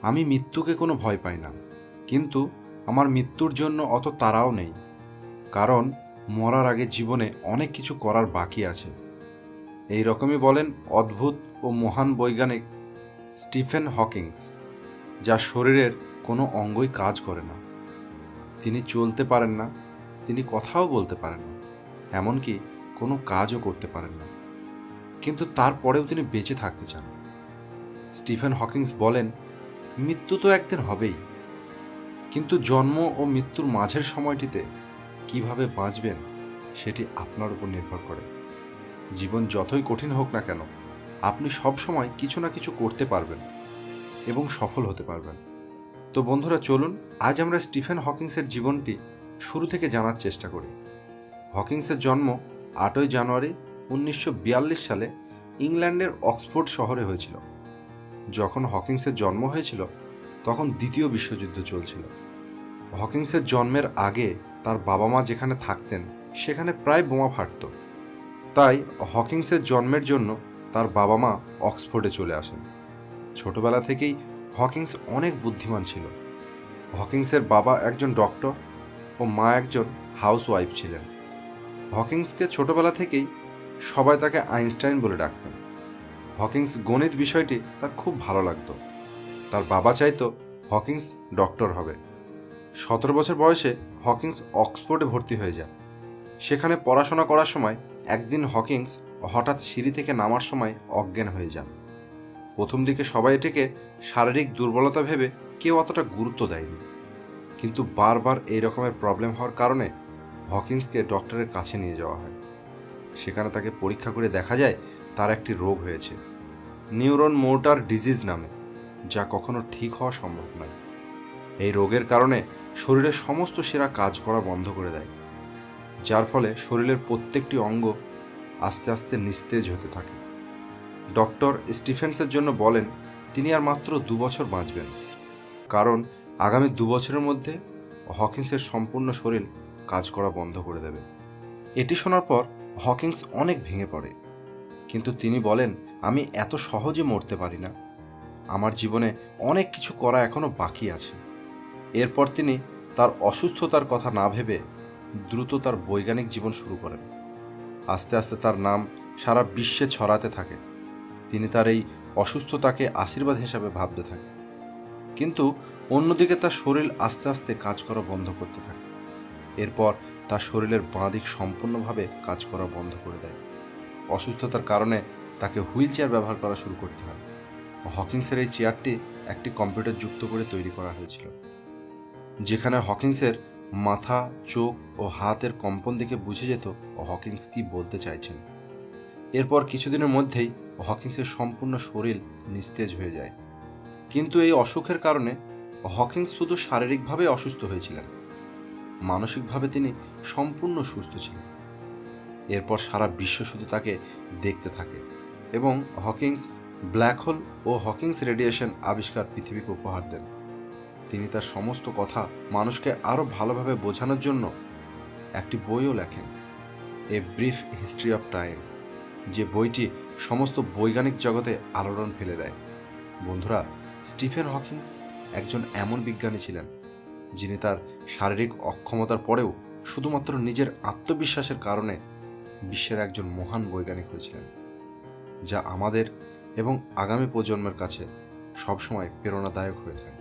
আমি মৃত্যুকে কোনো ভয় পাই না, কিন্তু আমার মৃত্যুর জন্য অত তাড়াও নেই, কারণ মরার আগে জীবনে অনেক কিছু করার বাকি আছে। এই রকমই বলেন অদ্ভুত ও মহান বৈজ্ঞানিক স্টিফেন হকিংস, যার শরীরের কোনো অঙ্গই কাজ করে না। তিনি চলতে পারেন না, তিনি কথাও বলতে পারেন না, এমনকি কোনো কাজও করতে পারেন না, কিন্তু তারপরেও তিনি বেঁচে থাকতে চান। স্টিফেন হকিংস বলেন, মৃত্যু তো একদিন হবেই, কিন্তু জন্ম ও মৃত্যুর মাঝের সময়টিতে কিভাবে বাঁচবেন সেটি আপনার উপর নির্ভর করে। জীবন যতই কঠিন হোক না কেন, আপনি সবসময় কিছু না কিছু করতে পারবেন এবং সফল হতে পারবেন। তো বন্ধুরা, চলুন আজ আমরা স্টিফেন হকিংসের জীবনটি শুরু থেকে জানার চেষ্টা করি। হকিংসের জন্ম 8ই জানুয়ারি 1942 সালে ইংল্যান্ডের অক্সফোর্ড শহরে হয়েছিল। যখন হকিংসের জন্ম হয়েছিল তখন দ্বিতীয় বিশ্বযুদ্ধ চলছিল। হকিংসের জন্মের আগে তার বাবা মা যেখানে থাকতেন সেখানে প্রায় বোমা ফাটত। তাই হকিংসের জন্মের জন্য তার বাবা মা অক্সফোর্ডে চলে আসেন। ছোটবেলা থেকেই হকিংস অনেক বুদ্ধিমান ছিল। হকিংসের বাবা একজন ডক্টর ও মা একজন হাউসওয়াইফ ছিলেন। হকিংসকে ছোটবেলা থেকেই সবাই তাকে আইনস্টাইন বলে ডাকতেন। হকিংস গণিত বিষয়টি তার খুব ভালো লাগতো। তার বাবা চাইতো হকিংস ডক্টর হবে। 17 বছর বয়সে হকিংস অক্সফোর্ডে ভর্তি হয়ে যায়। সেখানে পড়াশোনা করার সময় একদিন হকিংস হঠাৎ সিঁড়ি থেকে নামার সময় অজ্ঞান হয়ে যান। প্রথম দিকে সবাই এটিকে শারীরিক দুর্বলতা ভেবে কেউ অতটা গুরুত্ব দেয়নি, কিন্তু বারবার এই রকমের প্রবলেম হওয়ার কারণে হকিংসকে ডক্টরের কাছে নিয়ে যাওয়া হয়। সেখানে তাকে পরীক্ষা করে দেখা যায় তার একটি রোগ হয়েছে, নিউরন মোটর ডিজিজ নামে, যা কখনো ঠিক হওয়া সম্ভব নয়। এই রোগের কারণে শরীরের সমস্ত সেরা কাজ করা বন্ধ করে দেয়, যার ফলে শরীরের প্রত্যেকটি অঙ্গ আস্তে আস্তে নিস্তেজ হতে থাকে। ডক্টর স্টিফেন্সের জন্য বলেন তিনি আর মাত্র 2 বছর বাঁচবেন, কারণ আগামী 2 বছরের মধ্যে হকিংসের সম্পূর্ণ শরীর কাজ করা বন্ধ করে দেবে। এটি শোনার পর হকিংস অনেক ভেঙে পড়ে, কিন্তু তিনি বলেন, আমি এত সহজে মরতে পারি না, আমার জীবনে অনেক কিছু করা এখনো বাকি আছে। এরপর তিনি তার অসুস্থতার কথা না ভেবে দ্রুত তার বৈজ্ঞানিক জীবন শুরু করেন। আস্তে আস্তে তার নাম সারা বিশ্বে ছড়াতে থাকে। তিনি তার এই অসুস্থতাকে আশীর্বাদ হিসাবে ভাবতে থাকে, কিন্তু অন্যদিকে তার শরীর আস্তে আস্তে কাজ করা বন্ধ করতে থাকে। এরপর তার শরীরের বাঁ দিক সম্পূর্ণভাবে কাজ করা বন্ধ করে দেয়। অসুস্থতার কারণে তাকে হুইল চেয়ার ব্যবহার করা শুরু করতে হয়। হকিংসের এই চেয়ারটি একটি কম্পিউটার যুক্ত করে তৈরি করা হয়েছিল, যেখানে হকিংসের মাথা, চোখ ও হাতের কম্পন দেখে বুঝে যেত হকিংস কি বলতে চাইছেন। এরপর কিছুদিনের মধ্যেই হকিংসের সম্পূর্ণ শরীর নিস্তেজ হয়ে যায়। কিন্তু এই অসুখের কারণে হকিংস শুধু শারীরিকভাবে অসুস্থ হয়েছিলেন, মানসিকভাবে তিনি সম্পূর্ণ সুস্থ ছিলেন। এরপর সারা বিশ্ব শুধু তাকে দেখতে থাকে এবং হকিংস ব্ল্যাক হোল ও হকিংস রেডিয়েশন আবিষ্কার পৃথিবীকে উপহার দেন। তিনি তার সমস্ত কথা মানুষকে আরও ভালোভাবে বোঝানোর জন্য একটি বইও লেখেন, a brief history of time, যে বইটি সমস্ত বৈজ্ঞানিক জগতে আলোড়ন ফেলে দেয়। বন্ধুরা, স্টিফেন হকিংস একজন এমন বিজ্ঞানী ছিলেন যিনি তার শারীরিক অক্ষমতার পরেও শুধুমাত্র নিজের আত্মবিশ্বাসের কারণে বিশ্বের একজন মহান বৈজ্ঞানিক হয়েছিলেন, যা আমাদের এবং আগামী প্রজন্মের কাছে সবসময় প্রেরণাদায়ক হয়ে থাকে।